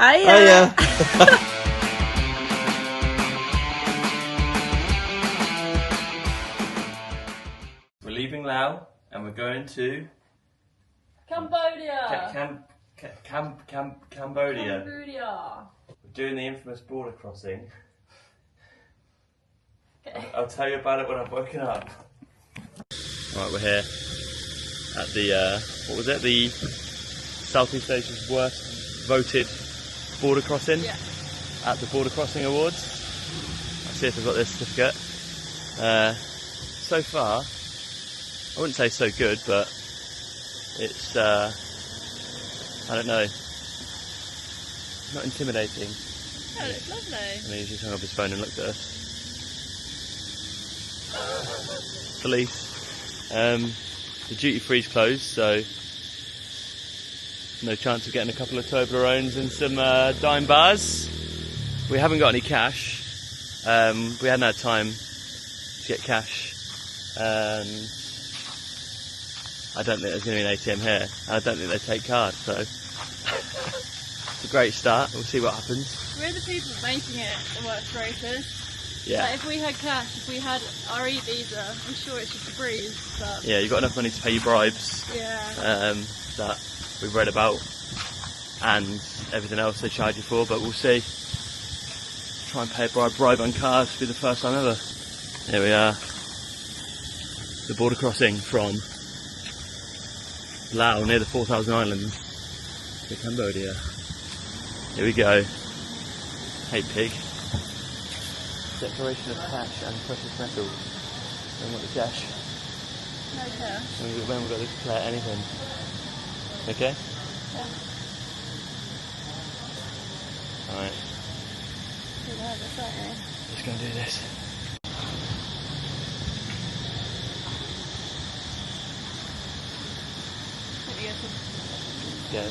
Hiya. We're leaving Laos and we're going to Cambodia. Cambodia. We're doing the infamous border crossing. Okay. I'll tell you about it when I've woken up. Right, we're here at the what was it? The Southeast Asia's worst voted border crossing. Yeah. At the Border Crossing Awards. Let's see if I've got this certificate. So far, I wouldn't say so good, but it's I don't know, not intimidating. Oh, it's lovely. I mean, he's just hung up his phone and looked at us. Police. The duty free's closed, so no chance of getting a couple of Toblerones and some dime bars. We haven't got any cash. We hadn't had time to get cash. I don't think there's going to be an ATM here, and I don't think they take cards, so it's a great start. We'll see what happens. We're the people making it the worst races. Yeah. Like if we had cash, if we had our e-visa, I'm sure it's just a breeze. But Yeah, you've got enough money to pay your bribes. yeah. That we've read about, and everything else they charge you for, but we'll see. Try and pay a bribe on cars, be the first time ever. Here we are. The border crossing from Laos, near the 4,000 Islands, to Cambodia. Here we go. Hey pig. Declaration of cash and precious metals. Don't want the cash. No cash. We haven't got to declare anything. Okay? Yeah. Alright, You're nervous, aren't you? let's go and do this. Let me go to Go.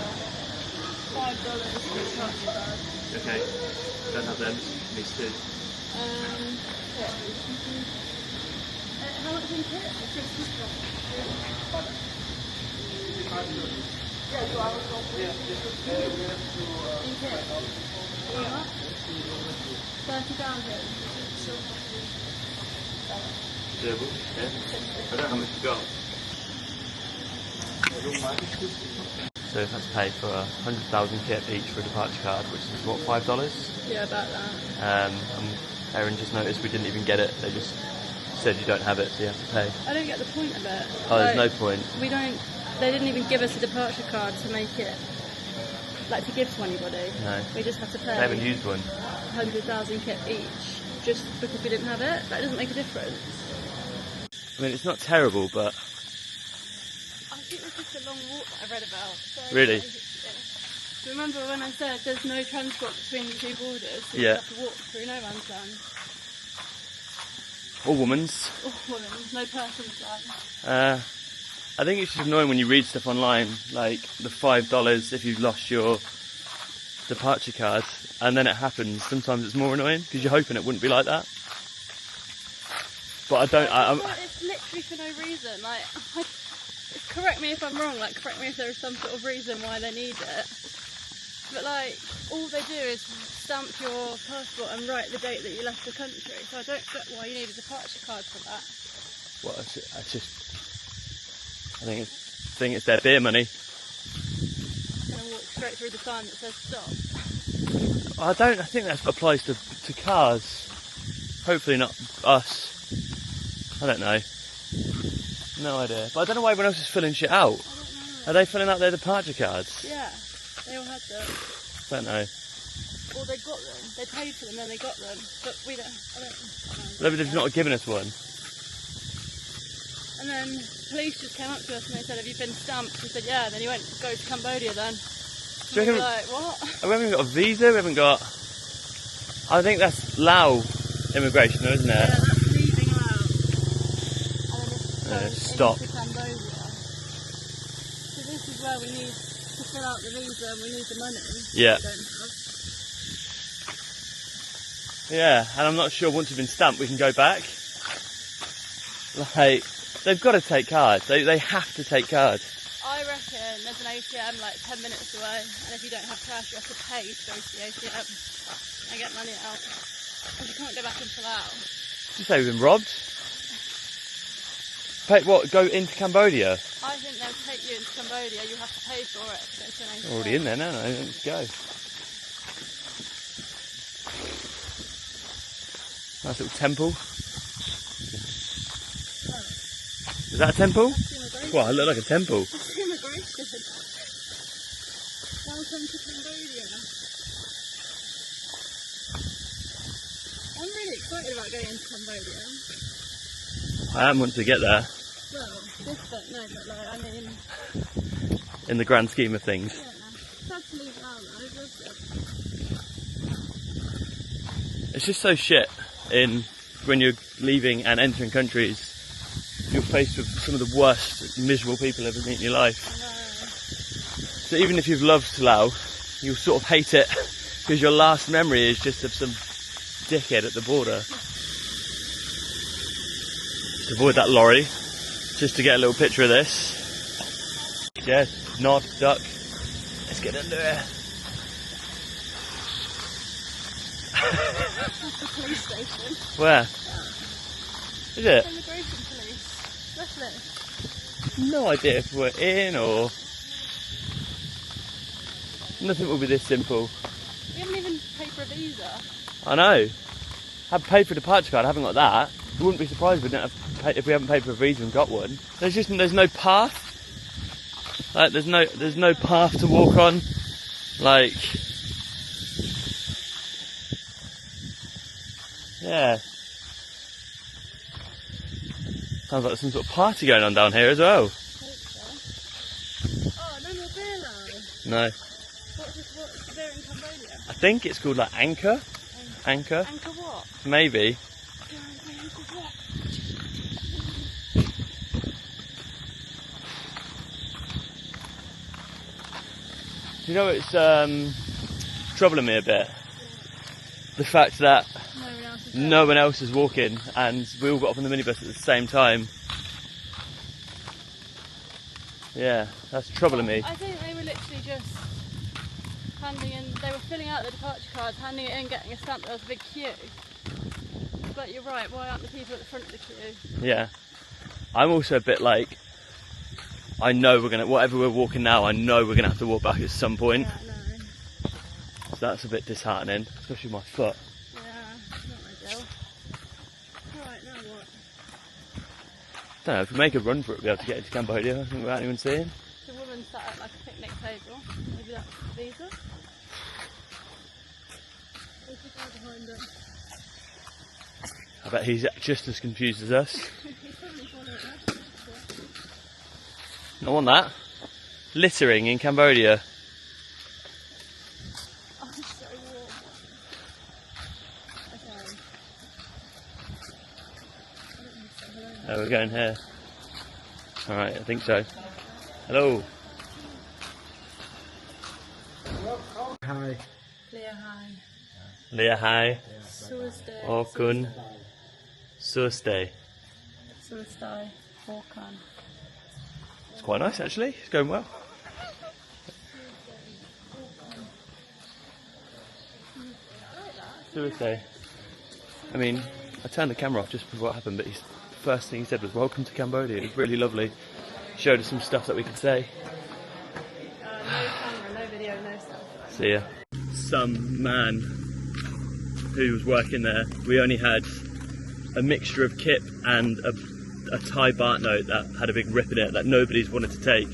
$5 for a charge card. Okay. Don't have them. Needs to. Yeah. How much in kit? In kit? What? 30,000. Doable? Yeah. I don't know how much you got. So we've had to pay for 100,000 kip each for a departure card, which is what, $5? Yeah, about that. And Erin just noticed we didn't even get it. They just said you don't have it, so you have to pay. I don't get the point of it. Oh, there's no point. We don't. They didn't even give us a departure card to make it, like to give to anybody. No. We just have to pay. They haven't used one. 100,000 kip each, just because we didn't have it. That doesn't make a difference. I mean, it's not terrible, but I think it's just a long walk that I read about. So Really? yeah. Remember when I said there's no transport between the two borders? So Yeah. You have to walk through no man's land. or woman's. Or women, no person's land. I think it's just annoying when you read stuff online, like the $5 if you've lost your departure card, and then it happens. Sometimes it's more annoying because you're hoping it wouldn't be like that. But I don't. It's literally for no reason. Like, correct me if I'm wrong. Like, correct me if there is some sort of reason why they need it. But like, all they do is stamp your passport and write the date that you left the country. So I don't get why you need a departure card for that. Well, I think it's their beer money. I'm gonna walk straight through the sign that says stop. I think that applies to cars. Hopefully not us. I don't know. No idea. But I don't know why everyone else is filling shit out. I don't know. Are they filling out their departure cards? Yeah, they all had them. Don't know. Or they got them. They paid for them, then they got them. But we don't. I don't know. Maybe they've not given us one. And then police just came up to us and they said, "Have you been stamped?" We said, "Yeah." And then he went, "Go to Cambodia then." Do you We were reckon- like, what? We haven't got a visa, we haven't got... I think that's Laos immigration though, isn't it? Yeah, that's leaving Laos. And then this is going stop. into Cambodia. So this is where we need to fill out the visa and we need the money. Yeah. We don't have. Yeah, and I'm not sure once we've been stamped we can go back. Like, they've got to take cards. They have to take cards. I reckon there's an ATM like 10 minutes away, and if you don't have cash, you have to pay to go to the ATM and get money out. Because you can't go back into Laos. You say we've been robbed? Pay what? Go into Cambodia? I think they'll take you into Cambodia. You have to pay for it to go to an ATM. Already in there now. No, let's go. Nice little temple. Is that a temple? Well, I look like a temple. That's immigration. Welcome to Cambodia. I'm really excited about going into Cambodia. I am once we get there. Well, this bit, no, but like, I mean... In the grand scheme of things. Yeah, sad to leave it out though, I've loved it. It's just so shit when you're leaving and entering countries. You're faced with some of the worst, miserable people ever met in your life. So even if you've loved Laos, you'll sort of hate it because your last memory is just of some dickhead at the border. Just avoid that lorry, just to get a little picture of this. Yeah, nod, duck. Let's get under there. That's the police station. Where? Is it? Immigration police. Lovely. No idea if we're in or... Nothing will be this simple. We haven't even paid for a visa. I know. I've paid for a departure card, I haven't got that. We wouldn't be surprised if we, didn't have pay, if we haven't paid for a visa and got one. There's no path. Like there's no path to walk on. Like... Yeah. Sounds like some sort of party going on down here as well. I hope so. Oh, no more beer now. No. What's the beer in Cambodia? I think it's called like Anchor. Anchor? Anchor what? Maybe. Anchor what? You know it's troubling me a bit. The fact that no one else is walking and we all got off on the minibus at the same time. Yeah, that's troubling me. I think they were literally just handing in, they were filling out the departure cards, handing it in, getting a stamp. There was a big queue. But you're right, why aren't the people at the front of the queue? Yeah. I'm also a bit like, I know whatever we're walking now, I know we're going to have to walk back at some point. Yeah, no. So that's a bit disheartening, especially my foot. Yeah, it's not ideal. Alright, now what? I don't know, if we make a run for it, we'll be able to get into Cambodia, I think, without anyone seeing. The woman sat at like a picnic table. Maybe that's the visa. There's the guy behind it. I bet he's just as confused as us. He's probably following us. I want that. Littering in Cambodia. Oh, it's so warm. Okay. Oh, we're going here. Alright, I think so. Hello. Hi. Leah, hi. Leah, hi. Sursday. Orkun. Sursday. Sursday. Orkun. It's quite nice actually, it's going well. Sursday. I mean, I turned the camera off just before what happened, but the first thing he said was, "Welcome to Cambodia." It was really lovely. Showed us some stuff that we could say. No camera, no video, no stuff. See ya. Some man who was working there, we only had a mixture of kip and a Thai baht note that had a big rip in it that nobody's wanted to take.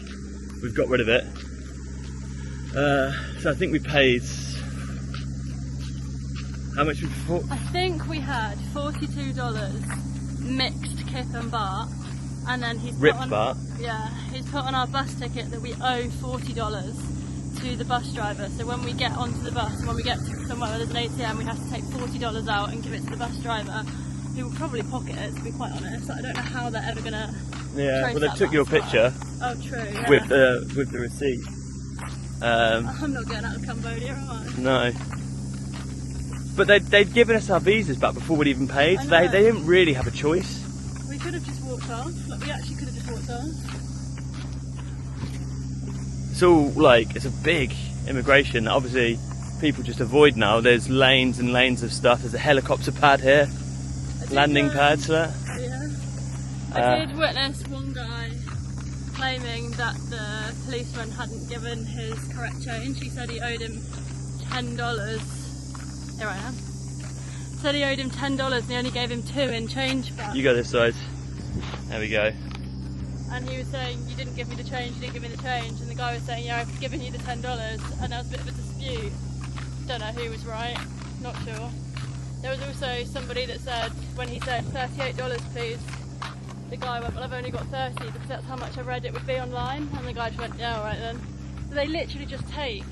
We've got rid of it. So I think we paid... How much we bought? I think we had $42 mixed kip and baht, and then he's Ripped put on, baht? Yeah, he's put on our bus ticket that we owe $40 to the bus driver. So when we get onto the bus, when we get to somewhere where there's an ATM, we have to take $40 out and give it to the bus driver, who will probably pocket it, to be quite honest. I don't know how they're ever gonna. Yeah, trace well they that took your back. picture Oh, true. Yeah. with the receipt. I'm not getting out of Cambodia, am I? No. But they'd given us our visas back before we'd even paid. So they didn't really have a choice. We could have just walked off. Like, we actually could have just walked off. It's all like, it's a big immigration. Obviously, people just avoid now. There's lanes and lanes of stuff. There's a helicopter pad here. Landing pads for that. Yeah. I did witness one guy claiming that the policeman hadn't given his correct change. He said he owed him $10. Here I am. Said he owed him $10 and he only gave him 2 in change back. You go this side. There we go. And he was saying, you didn't give me the change, you didn't give me the change. And the guy was saying, yeah, I've given you the $10. And there was a bit of a dispute. Don't know who was right, not sure. There was also somebody that said, when he said $38 please, the guy went, well, I've only got 30 because that's how much I read it would be online. And the guy just went, yeah, alright then. So they literally just take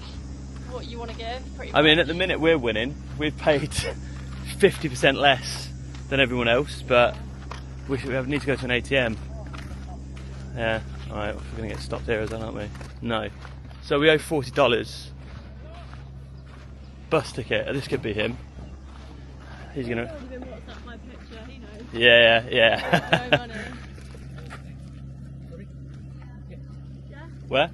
what you want to give, pretty much. I mean, at the minute we're winning. We've paid 50% less than everyone else, but we need to go to an ATM. Yeah, alright, we're going to get stopped here as well, aren't we? No. So we owe $40. Bus ticket, this could be him. He's going to... WhatsApp my picture, he knows. Yeah. No money. Where?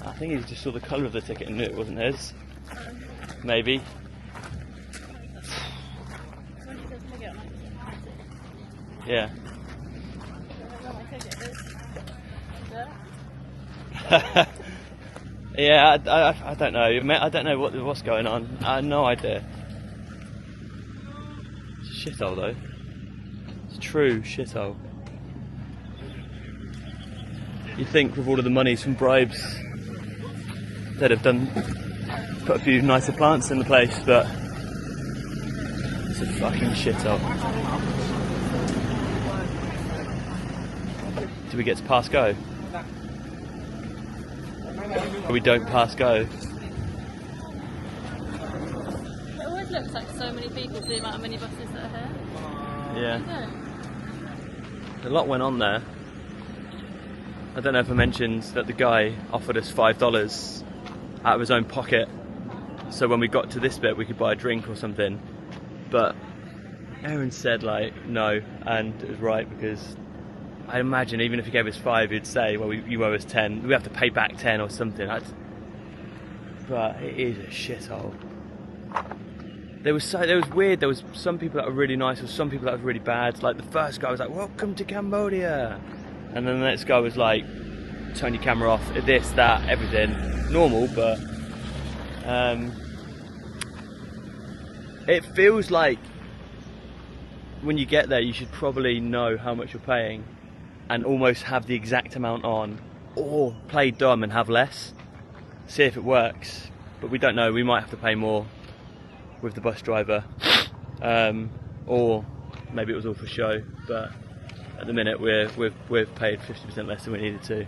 I think he just saw the colour of the ticket and knew it wasn't his. Maybe. Yeah. Yeah, I don't know. I don't know what's going on. I have no idea. It's a shithole though. It's a true shithole. You'd think with all of the monies from bribes they'd have put a few nicer plants in the place, but it's a fucking shithole. Do we get to pass go? Or we don't pass go? It always looks like so many people for the amount of minibuses that are here. Yeah. You don't? A lot went on there. I don't know if I mentioned that the guy offered us $5 out of his own pocket, so when we got to this bit we could buy a drink or something, but Aaron said like no, and it was right, because I imagine even if he gave us 5 he'd say, well, you owe us 10, we have to pay back 10 or something. But it is a shithole. There was weird, there was some people that were really nice, or some people that were really bad. Like the first guy was like, welcome to Cambodia, and then the next guy was like, turn your camera off, this, that, everything. Normal, but it feels like when you get there you should probably know how much you're paying and almost have the exact amount on, or play dumb and have less, see if it works. But we don't know, we might have to pay more with the bus driver, or maybe it was all for show, but at the minute we've paid 50% less than we needed to.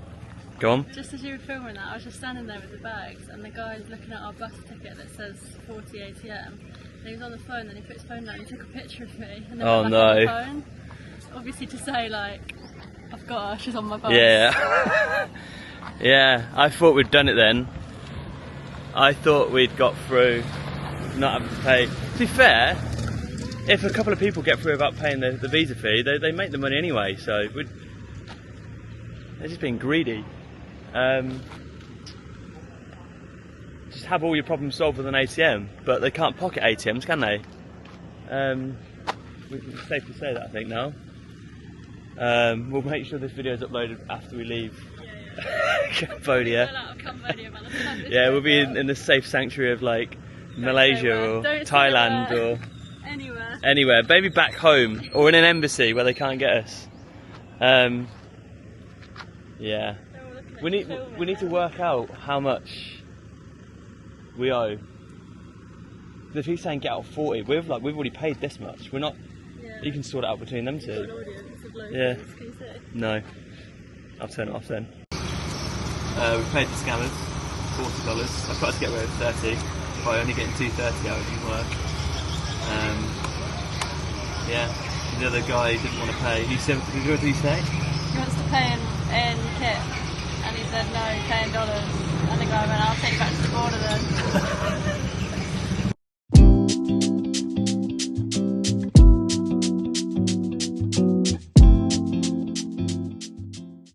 Go on. Just as you were filming that, I was just standing there with the bags, and the guy's looking at our bus ticket that says 40 ATM. And he was on the phone, then he put his phone down and he took a picture of me, and then went back on the phone. Obviously to say like, I've got her, she's on my bus. Yeah. Yeah, I thought we'd done it then. I thought we'd got through not having to pay. To be fair, if a couple of people get through without paying the visa fee, they make the money anyway, so they're just being greedy. Just have all your problems solved with an ATM, but they can't pocket ATMs, can they? It's safe to say that, I think, now. We'll make sure this video is uploaded after we leave Cambodia. Yeah, we'll be in the safe sanctuary of like Malaysia or Thailand or anywhere. Maybe back home or in an embassy where they can't get us. Yeah, we need to work out how much we owe. If he's saying get out 40, we've already paid this much. We're not. Yeah. You can sort it out between them two. Yeah. No. I'll turn it off then. We paid the scammers $40. I've got to get away with 30 by only getting 230 out. It didn't work. Yeah. The other guy didn't want to pay. What did he say? He wants to pay in kit, and he said no, pay in dollars. And the guy went, I'll take one of them.